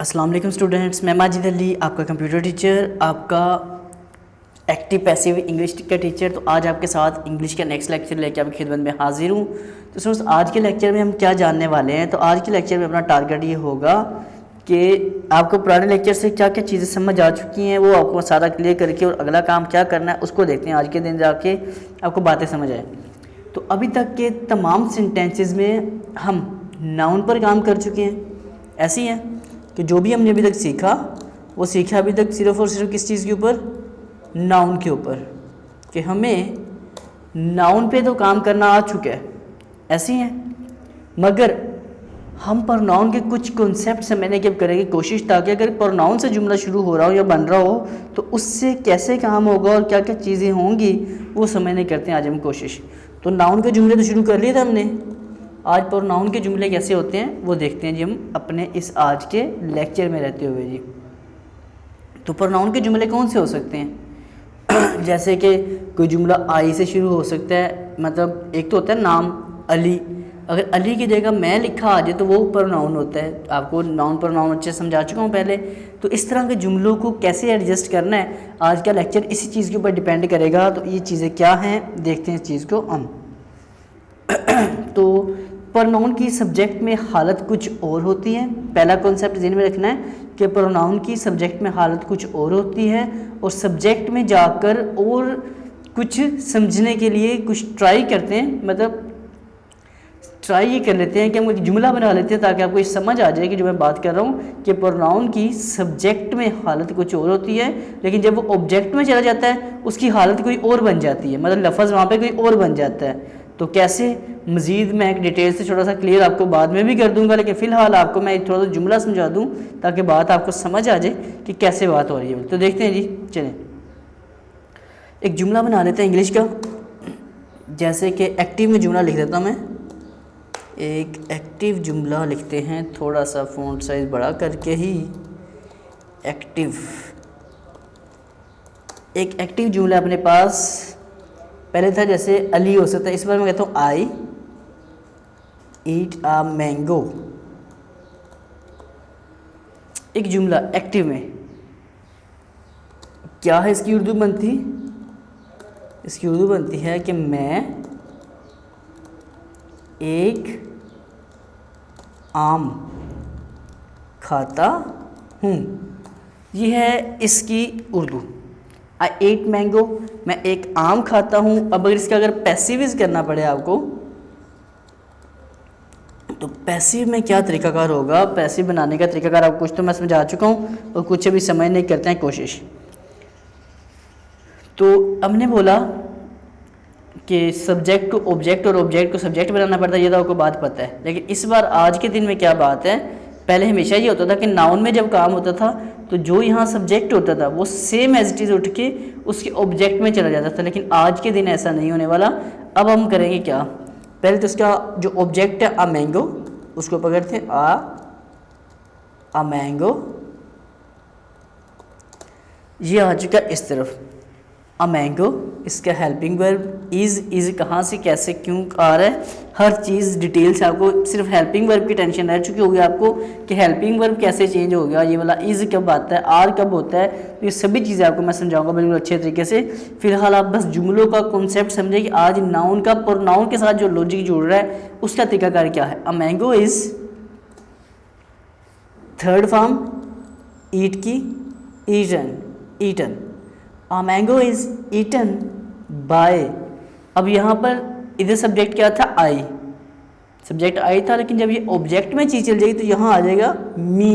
अस्सलाम वालेकुम स्टूडेंट्स, मैं माजिद अली आपका कंप्यूटर टीचर, आपका एक्टिव पैसिव इंग्लिश का टीचर। तो आज आपके साथ इंग्लिश का नेक्स्ट लेक्चर लेके आपकी खिदमत में हाजिर हूँ। तो स्टूडेंट्स, आज के लेक्चर में हम क्या जानने वाले हैं। तो आज के लेक्चर में अपना टारगेट ये होगा कि आपको पुराने लेक्चर से क्या क्या चीज़ें समझ आ चुकी हैं वो आपको सारा क्लियर करके और अगला काम क्या करना है उसको देखते हैं। आज के दिन जाके आपको बातें समझ आए। तो अभी तक के तमाम सेंटेंसेस में हम नाउन पर काम कर चुके हैं। ऐसी हैं कि जो भी हमने अभी तक सीखा वो सीखा अभी तक सिर्फ़ और सिर्फ किस चीज़ के ऊपर, नाउन के ऊपर, कि हमें नाउन पे तो काम करना आ चुका है। ऐसी हैं, मगर हम प्रोनाउन के कुछ कॉन्सेप्ट समझने की करेंगे कोशिश, ताकि अगर प्रोनाउन से जुमला शुरू हो रहा हो या बन रहा हो तो उससे कैसे काम होगा और क्या क्या चीज़ें होंगी वो समझने करते हैं आज हम कोशिश। तो नाउन के जुमले तो शुरू कर लिए थे हमने, आज प्रोनाउन के जुमले कैसे होते हैं वो देखते हैं जी हम अपने इस आज के लेक्चर में रहते हुए जी। तो प्रोनाउन के जुमले कौन से हो सकते हैं जैसे कि कोई जुमला आई से शुरू हो सकता है, मतलब एक तो होता है नाम अली, अगर अली की जगह मैं लिखा आ जाए तो वो प्रोनाउन होता है। आपको नाउन प्रोनाउन अच्छे समझा चुका हूँ पहले। तो इस तरह के जुमलों को कैसे एडजस्ट करना है आज का लेक्चर इसी चीज़ के ऊपर डिपेंड करेगा। तो ये चीज़ें क्या हैं देखते हैं इस चीज़ को हम। तो प्रोनाउन की सब्जेक्ट में हालत कुछ और होती है। पहला कॉन्सेप्ट ज़हन में रखना है कि प्रोनाउन की सब्जेक्ट में हालत कुछ और होती है और सब्जेक्ट में जाकर और कुछ समझने के लिए कुछ ट्राई करते हैं, मतलब ट्राई ये कर लेते हैं कि हम एक जुमला बना लेते हैं ताकि आपको ये समझ आ जाए कि जो मैं बात कर रहा हूँ कि प्रोनाउन की सब्जेक्ट में हालत कुछ और होती है, लेकिन जब वो ऑब्जेक्ट में चला जाता है उसकी हालत कोई और बन जाती है, मतलब लफ्ज़ वहाँ पे कोई और बन जाता है। तो कैसे मज़ीद मैं एक डिटेल से थोड़ा सा क्लियर आपको बाद में भी कर दूंगा, लेकिन फ़िलहाल आपको मैं थोड़ा सा जुमला समझा दूं ताकि बात आपको समझ आ जाए कि कैसे बात हो रही है। तो देखते हैं जी, चलें एक जुमला बना लेते हैं इंग्लिश का। जैसे कि एक्टिव में जुमला लिख देता हूँ मैं, एक एक्टिव जुमला लिखते हैं, थोड़ा सा फ़ॉन्ट साइज़ बड़ा करके ही। एक्टिव, एक एक्टिव जुमला अपने पास पहले था, जैसे अली हो सकता है, इस बार मैं कहता हूँ आई ईट आ मैंगो। एक जुमला एक्टिव में क्या है, इसकी उर्दू बनती, इसकी उर्दू बनती है कि मैं एक आम खाता हूँ। ये है इसकी उर्दू। आई एट मैंगो, मैं एक आम खाता हूँ। अब अगर इसका अगर पैसिव करना पड़े आपको, तो पैसिव में क्या तरीकाकार होगा, पैसिव बनाने का तरीकाकार आपको कुछ तो मैं समझा चुका हूँ और कुछ अभी समझने करते हैं कोशिश। तो हमने बोला कि सब्जेक्ट को ऑब्जेक्ट और ऑब्जेक्ट को सब्जेक्ट बनाना पड़ता है, ये तो आपको बात पता है। लेकिन इस बार आज के दिन में क्या बात है, पहले हमेशा ये होता था कि नाउन में जब काम होता था तो जो यहाँ सब्जेक्ट होता था वो सेम एज इट इज़ उठ के उसके ऑब्जेक्ट में चला जाता था, लेकिन आज के दिन ऐसा नहीं होने वाला। अब हम करेंगे क्या, पहले तो इसका जो ऑब्जेक्ट है आ मैंगो, उसको पकड़ते हैं आ मैंगो, ये आ चुका इस तरफ अ मैंगो। इसका हेल्पिंग वर्ब इज़ कहाँ से कैसे क्यों आ रहा है, हर चीज़ डिटेल से आपको, सिर्फ हेल्पिंग वर्ब की टेंशन रह चुकी होगी आपको कि हेल्पिंग वर्ब कैसे चेंज हो गया, ये वाला इज़ कब आता है, आर कब होता है, तो ये सभी चीज़ें आपको मैं समझाऊंगा बिल्कुल अच्छे तरीके से। फिलहाल आप बस जुमलों का कॉन्सेप्ट समझे कि आज नाउन का प्रोनाउन के साथ जो लॉजिक जुड़ रहा है उसका तरीकाकार क्या है। A mango is third form eat की, eaten, eaten. A mango is eaten by, अब यहाँ पर इधर सब्जेक्ट क्या था, आई, सब्जेक्ट आई था, लेकिन जब ये ऑब्जेक्ट में चीज़ चल जाएगी तो यहाँ आ जाएगा मी।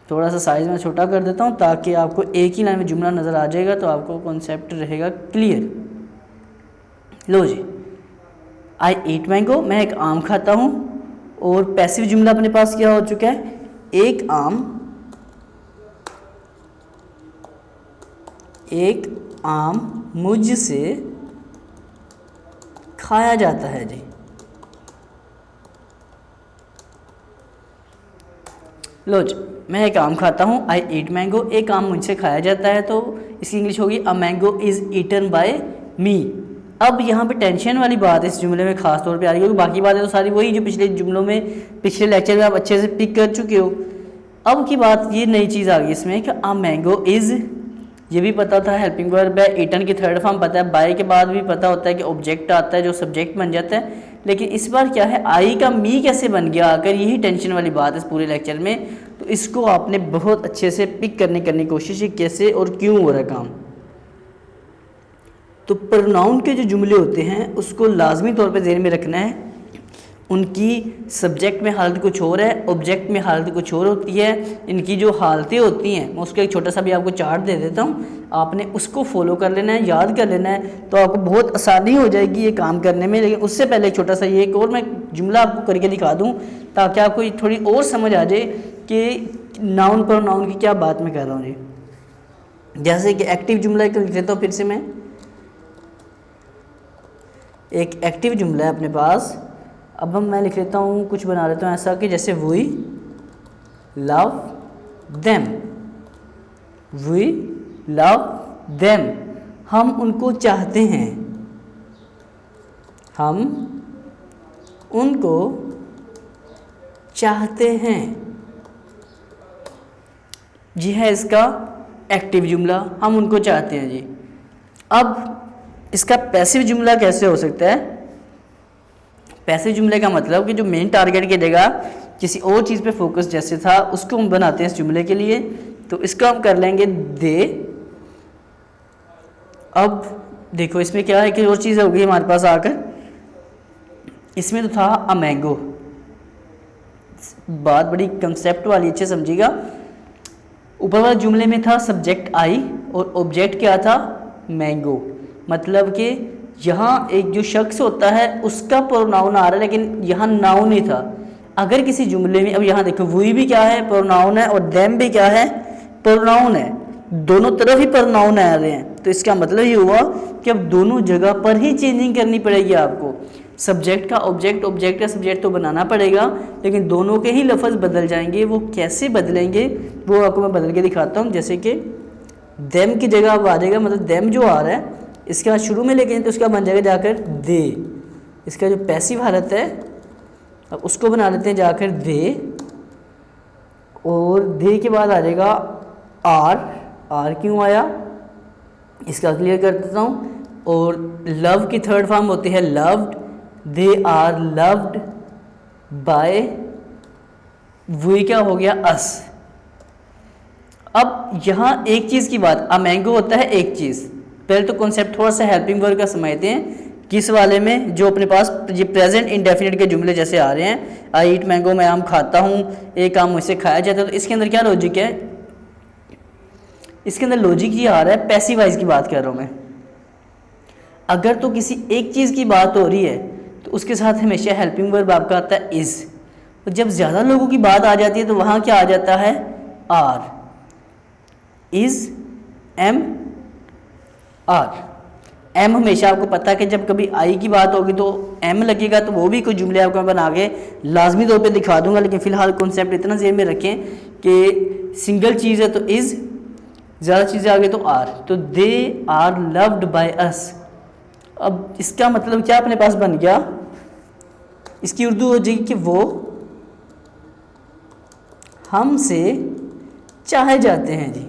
थोड़ा सा साइज में छोटा कर देता हूँ ताकि आपको एक ही लाइन में जुमला नज़र आ जाएगा, तो आपको कॉन्सेप्ट रहेगा क्लियर। लो जी, आई ईट मैंगो, मैं एक आम खाता हूँ, और पैसिव जुमला अपने पास क्या हो चुका है, एक आम मुझसे खाया जाता है जी। लो जी, मैं एक आम खाता हूँ, आई ईट मैंगो, एक आम मुझसे खाया जाता है, तो इसकी इंग्लिश होगी a mango is eaten by me. अब यहाँ पे टेंशन वाली बात इस जुमले में खास तौर पे आ रही है, क्योंकि बाकी बातें तो सारी वही जो पिछले जुमलों में, पिछले लेक्चर में आप अच्छे से पिक कर चुके हो। अब की बात ये नई चीज़ आ गई इसमें कि आ मैंगो इज़, ये भी पता था हेल्पिंग वर्ब है, ईटन की थर्ड फॉर्म पता है, बाय के बाद भी पता होता है कि ऑब्जेक्ट आता है जो सब्जेक्ट बन जाता है। लेकिन इस बार क्या है, आई का मी कैसे बन गया आकर, यही टेंशन वाली बात है इस पूरे लेक्चर में। तो इसको आपने बहुत अच्छे से पिक करने की कोशिश की कैसे और क्यों हो रहा है काम। तो प्रोनाउन के जो जुमले होते हैं उसको लाजमी तौर पे ज़हन में रखना है, उनकी सब्जेक्ट में हालत कुछ और है, ऑब्जेक्ट में हालत कुछ और होती है। इनकी जो हालतें होती हैं, मैं उसका एक छोटा सा भी आपको चार्ट दे देता हूँ, आपने उसको फॉलो कर लेना है, याद कर लेना है, तो आपको बहुत आसानी हो जाएगी ये काम करने में। लेकिन उससे पहले एक छोटा सा ये एक और मैं जुमला आपको करके दिखा दूँ ताकि आपको थोड़ी और समझ आ जाए कि नाउन प्रोनाउन की क्या बात मैं कर रहा हूँ जी। जैसे कि एक्टिव जुमला लिख देता हूँ फिर से मैं, एक एक्टिव जुमला है अपने पास। अब मैं लिख लेता हूँ, कुछ बना लेता हूँ ऐसा कि जैसे we love them, we love them, हम उनको चाहते हैं, हम उनको चाहते हैं। जी है इसका एक्टिव जुमला, हम उनको चाहते हैं जी। अब इसका पैसिव जुमला कैसे हो सकता है? पैसिव जुमले का मतलब कि जो मेन टारगेट की जगह किसी और चीज़ पे फोकस जैसे था उसको हम बनाते हैं इस जुमले के लिए। तो इसको हम कर लेंगे दे। अब देखो इसमें क्या है कि और चीज़ हो गई हमारे पास आकर, इसमें तो था अ मैंगो, बात बड़ी कंसेप्ट वाली अच्छे समझिएगा। ऊपर वाले जुमले में था सब्जेक्ट आई और ऑब्जेक्ट क्या था, मैंगो। मतलब कि यहाँ एक जो शख्स होता है उसका प्रोनाउन आ रहा है, लेकिन यहाँ नाउन ही था। अगर किसी जुमले में, अब यहाँ देखो वी भी क्या है, प्रोनाउन है, और देम भी क्या है, प्रोनाउन है, दोनों तरफ ही प्रोनाउन आ रहे हैं। तो इसका मतलब ये हुआ कि अब दोनों जगह पर ही चेंजिंग करनी पड़ेगी आपको। सब्जेक्ट का ऑब्जेक्ट, ऑब्जेक्ट का सब्जेक्ट तो बनाना पड़ेगा, लेकिन दोनों के ही लफ्ज़ बदल जाएंगे। वो कैसे बदलेंगे वो आपको मैं बदल के दिखाता हूँ। जैसे कि देम की जगह अब आ जाएगा, मतलब देम जो आ रहा है इसका शुरू में लेके तो उसका बन जाएगा जाकर दे। इसका जो पैसिव हालत है अब उसको बना लेते हैं जाकर दे, और दे के बाद आ जाएगा आर। आर क्यों आया इसका क्लियर कर देता हूँ। और लव की थर्ड फॉर्म होती है loved, they are loved by, we क्या हो गया अस। अब यहाँ एक चीज़ की बात, अ मैंगो होता है एक चीज़। पहले तो कॉन्सेप्ट थोड़ा सा हेल्पिंग वर्ब का समझते हैं, किस वाले में, जो अपने पास ये प्रेजेंट इंडेफिनिट के जुमले जैसे आ रहे हैं, आई ईट मैंगो, मैं आम खाता हूँ, एक आम मुझसे खाया जाता है। तो इसके अंदर क्या लॉजिक है, इसके अंदर लॉजिक ये आ रहा है, पैसिवाइज की बात कर रहा हूँ मैं। अगर तो किसी एक चीज़ की बात हो रही है तो उसके साथ हमेशा हेल्पिंग वर्ब आपका आता है इज़। तो जब ज़्यादा लोगों की बात आ जाती है तो वहाँ क्या आ जाता है, are, is, am, are. Am हमेशा आपको पता है कि जब कभी आई की बात होगी तो एम लगेगा, तो वो भी कुछ जुमले आपको बना के लाजमी तौर पे दिखा दूंगा। लेकिन फ़िलहाल कॉन्सेप्ट इतना ज़हन में रखें कि सिंगल चीज़ है तो इज़, ज़्यादा चीज़ें आ गई तो आर। तो they are loved by us. अब इसका मतलब क्या अपने पास बन गया, इसकी उर्दू हो जाएगी कि वो हमसे चाहे जाते हैं जी।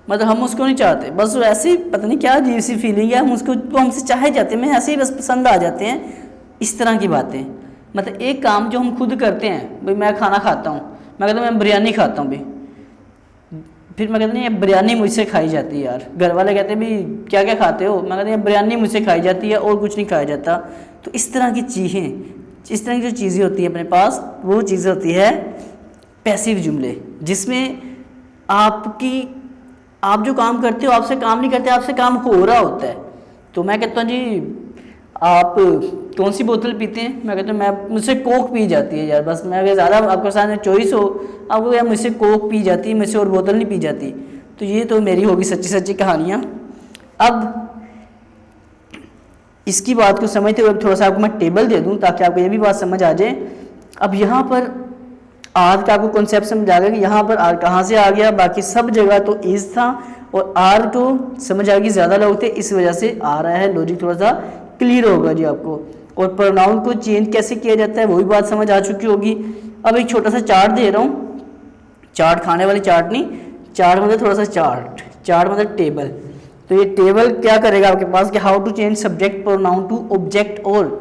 मतलब हम उसको नहीं चाहते, बस वैसे ही पता नहीं क्या अजीब सी फीलिंग है, हम उसको, वो हमसे चाहे जाते हैं, मैं ऐसे ही बस पसंद आ जाते हैं, इस तरह की बातें। मतलब एक काम जो हम खुद करते हैं, भाई मैं खाना खाता हूँ, मैं कहता हूँ मैं बिरयानी खाता हूँ भाई, फिर मैं कहता नहीं ये बिरयानी मुझसे खाई जाती है यार। घर वाले कहते हैं भाई क्या क्या खाते हो, मैं कहता हूँ बिरयानी मुझसे खाई जाती है और कुछ नहीं खाया जाता। तो इस तरह की चीज़ें, इस तरह की जो चीज़ें होती हैं अपने पास, वो चीज़ें होती है पैसिव जुमले, जिसमें आप जो काम करते हो आपसे काम नहीं करते, आपसे काम हो रहा होता है। तो मैं कहता हूँ जी आप कौन सी बोतल पीते हैं, मैं कहता हूँ मैं, मुझसे कोक पी जाती है यार, बस मैं अगर ज़्यादा आपके साथ चॉइस हो, आपको यार मुझसे कोक पी जाती है, मुझसे और बोतल नहीं पी जाती। तो ये तो मेरी होगी सच्ची सच्ची कहानियाँ। अब इसकी बात को समझते हुए थोड़ा सा आपको मैं टेबल दे दूँ ताकि आपको ये भी बात समझ आ जाए। अब यहाँ पर आर का आपको कॉन्सेप्ट समझ आ गया कि यहाँ पर आर कहाँ से आ गया, बाकी सब जगह तो इज था और आर को समझ आ गई, ज़्यादा लोग थे इस वजह से आ रहा है, लॉजिक थोड़ा सा क्लियर होगा जी आपको। और प्रोनाउन को चेंज कैसे किया जाता है वो भी बात समझ आ चुकी होगी। अब एक छोटा सा चार्ट दे रहा हूँ, चार्ट खाने वाली चार्ट नहीं, चार्ट मतलब थोड़ा सा चार्ट, चार्ट मतलब टेबल। तो ये टेबल क्या करेगा आपके पास कि how to change subject pronoun to object और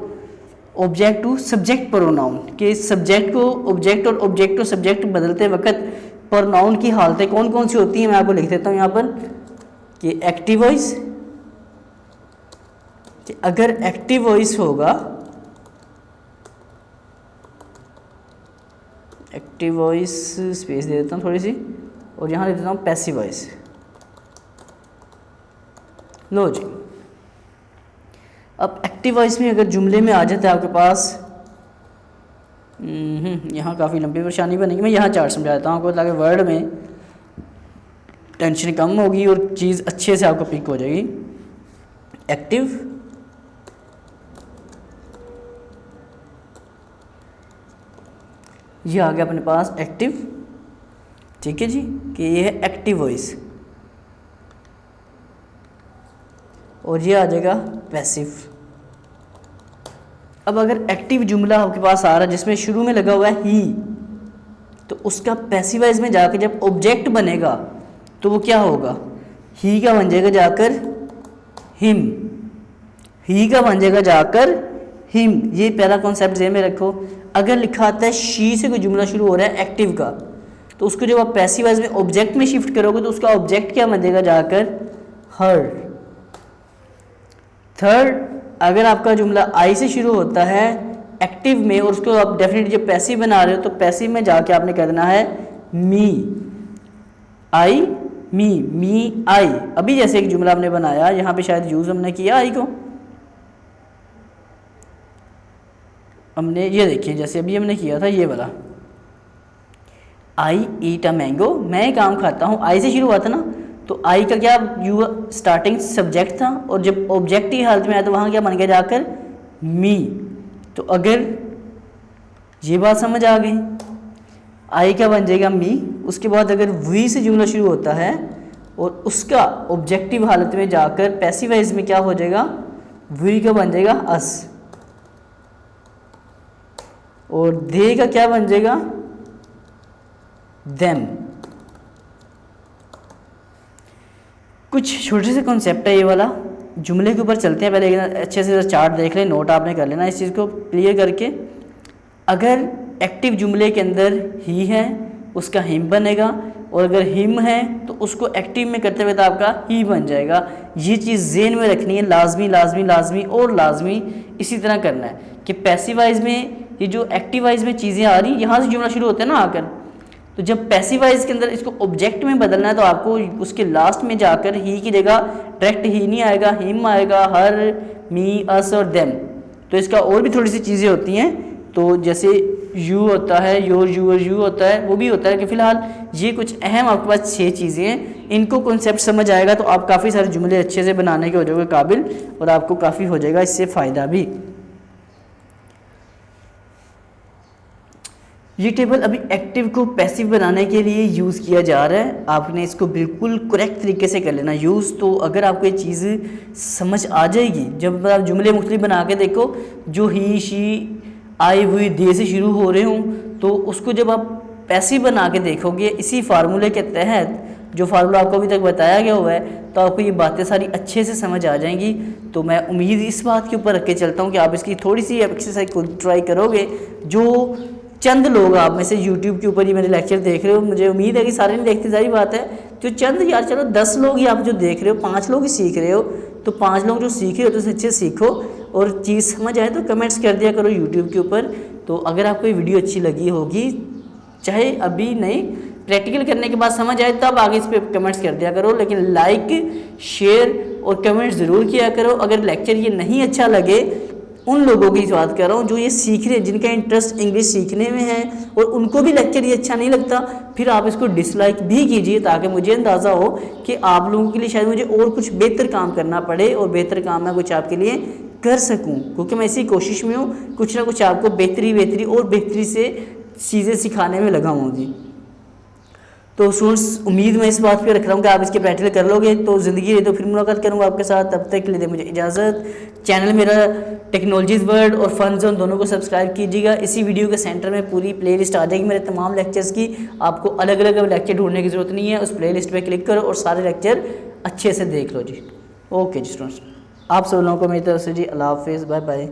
ऑब्जेक्ट टू सब्जेक्ट प्रोनाउन, कि सब्जेक्ट को ऑब्जेक्ट और ऑब्जेक्ट को सब्जेक्ट बदलते वक्त प्रोनाउन की हालतें कौन कौन सी होती हैं। मैं आपको लिख देता हूँ यहाँ पर कि एक्टिव वॉइस, कि अगर एक्टिव वॉइस होगा, एक्टिव वॉइस स्पेस दे देता हूँ थोड़ी सी, और यहाँ दे देता हूँ पैसिव वॉइस। लो जी, अब एक्टिव वॉइस में अगर जुमले में आ जाता है आपके पास, यहाँ काफ़ी लंबी परेशानी बनेगी। मैं यहाँ चार्ट समझाता हूँ आपको, ताकि वर्ड में टेंशन कम होगी और चीज़ अच्छे से आपको पिक हो जाएगी। एक्टिव, ये आ गया अपने पास एक्टिव, ठीक है जी, कि ये है एक्टिव वॉइस, और ये आ जाएगा पैसिव। अब अगर एक्टिव जुमला आपके पास आ रहा है जिसमें शुरू में लगा हुआ है ही, तो उसका पैसिव वॉइस में जाकर जब ऑब्जेक्ट बनेगा तो वो क्या होगा, ही का बन जाएगा जाकर हिम, ही का बन जाएगा जाकर हिम। ये पहला कॉन्सेप्ट ज़हन में रखो। अगर लिखा आता है शी से कोई जुमला शुरू हो रहा है एक्टिव का, तो उसको जब आप पैसिव वॉइस में ऑब्जेक्ट में शिफ्ट करोगे तो उसका ऑब्जेक्ट क्या बन जाएगा जाकर हर। थर्ड, अगर आपका जुमला आई से शुरू होता है एक्टिव में और उसको आप डेफिनेटली जब पैसिव बना रहे हो तो पैसिव में जाके आपने कर देना है मी, आई मी आई। अभी जैसे एक जुमला हमने बनाया, यहाँ पे शायद यूज़ हमने किया आई को, हमने ये देखिए जैसे अभी हमने किया था ये वाला, आई ईट अ मैंगो, मैं एक आम खाता हूँ, आई से शुरू हुआ था ना, तो आई का क्या यू स्टार्टिंग सब्जेक्ट था, और जब ऑब्जेक्ट की हालत में आया तो वहाँ क्या बन गया जाकर मी। तो अगर ये बात समझ आ गई, आई का बन जाएगा मी। उसके बाद अगर वी से जुमला शुरू होता है और उसका ऑब्जेक्टिव हालत में जाकर पैसिव वॉइस में क्या हो जाएगा, वी का बन जाएगा अस, और दे का क्या बन जाएगा देम। कुछ छोटे से कॉन्सेप्ट है ये वाला। जुमले के ऊपर चलते हैं, पहले अच्छे से चार्ट देख लें, नोट आपने कर लेना इस चीज़ को क्लियर करके। अगर एक्टिव जुमले के अंदर ही है उसका हिम बनेगा, और अगर हिम है तो उसको एक्टिव में करते हुए तो आपका ही बन जाएगा। ये चीज़ ज़हन में रखनी है, लाजमी लाजमी लाजमी और लाजमी इसी तरह करना है कि पैसिव वॉइस में ये जो एक्टिव वॉइस में चीज़ें आ रही यहाँ से जुमला शुरू होता है ना आकर, तो जब पैसिव वॉइस के अंदर इसको ऑब्जेक्ट में बदलना है तो आपको उसके लास्ट में जाकर ही की जगह डायरेक्ट ही नहीं आएगा, हिम आएगा, हर, मी, अस और देम। तो इसका और भी थोड़ी सी चीज़ें होती हैं, तो जैसे यू होता है, योर, यूअर, यू होता है, वो भी होता है कि फ़िलहाल ये कुछ अहम आपके पास 6 चीज़ें हैं। इनको कॉन्सेप्ट समझ आएगा तो आप काफ़ी सारे जुमले अच्छे से बनाने के हो जाओगे काबिल, और आपको काफ़ी हो जाएगा इससे फ़ायदा भी। ये टेबल अभी एक्टिव को पैसिव बनाने के लिए यूज़ किया जा रहा है। आपने इसको बिल्कुल करेक्ट तरीके से कर लेना यूज़। तो अगर आपको ये चीज़ समझ आ जाएगी, जब आप जुमले मुख्तलिफ बना के देखो, जो ही, शी, आई, हुई, दे से शुरू हो रहे हों, तो उसको जब आप पैसिव बना के देखोगे इसी फार्मूले के तहत, जो फार्मूला आपको अभी तक बताया गया हुआ है, तो आपको ये बातें सारी अच्छे से समझ आ जाएंगी। तो मैं उम्मीद इस बात के ऊपर रख के चलता हूँ कि आप इसकी थोड़ी सी एक्सरसाइज को ट्राई करोगे। जो चंद लोग आप में से यूट्यूब के ऊपर ही मेरे लेक्चर देख रहे हो, मुझे उम्मीद है कि सारे नहीं देखते, सारी बात है, जो चंद यार चलो 10 लोग ही आप जो देख रहे हो, 5 लोग ही सीख रहे हो, तो 5 लोग जो सीख रहे हो तो उससे अच्छे सीखो, और चीज़ समझ आए तो कमेंट्स कर दिया करो यूट्यूब के ऊपर। तो अगर आपको ये वीडियो अच्छी लगी होगी, चाहे अभी नहीं, प्रैक्टिकल करने के बाद समझ आए तब आगे इस पर कमेंट्स कर दिया करो, लेकिन लाइक, शेयर और कमेंट ज़रूर किया करो। अगर लेक्चर ये नहीं अच्छा लगे, उन लोगों की बात कर रहा हूँ जो ये सीख रहे हैं, जिनका इंटरेस्ट इंग्लिश सीखने में है और उनको भी लेक्चर ये अच्छा नहीं लगता, फिर आप इसको डिसलाइक भी कीजिए, ताकि मुझे अंदाज़ा हो कि आप लोगों के लिए शायद मुझे और कुछ बेहतर काम करना पड़े, और बेहतर काम मैं कुछ आपके लिए कर सकूं, क्योंकि मैं इसी कोशिश में हूँ, कुछ ना कुछ आपको बेहतरी और बेहतरी से चीज़ें सिखाने में लगा हूँ जी। तो स्टूडेंट्स उम्मीद मैं इस बात पे रख रहा हूँ कि आप इसके प्रैक्टिकल कर लोगे तो ज़िंदगी रही तो फिर मुलाकात करूँगा आपके साथ। तब तक के लिए दे मुझे इजाज़त। चैनल मेरा टेक्नोलॉजीज़ वर्ल्ड और फन जोन दोनों को सब्सक्राइब कीजिएगा। इसी वीडियो के सेंटर में पूरी प्लेलिस्ट आ जाएगी मेरे तमाम लेक्चर्स की। आपको अलग अलग लेक्चर ढूंढने की ज़रूरत नहीं है, उस प्लेलिस्ट पे क्लिक करो और सारे लेक्चर अच्छे से देख लो जी। ओके जी स्टूडेंट्स, आप सब लोगों को मेरी तरफ से जी अल्लाह हाफिज़, बाय बाय।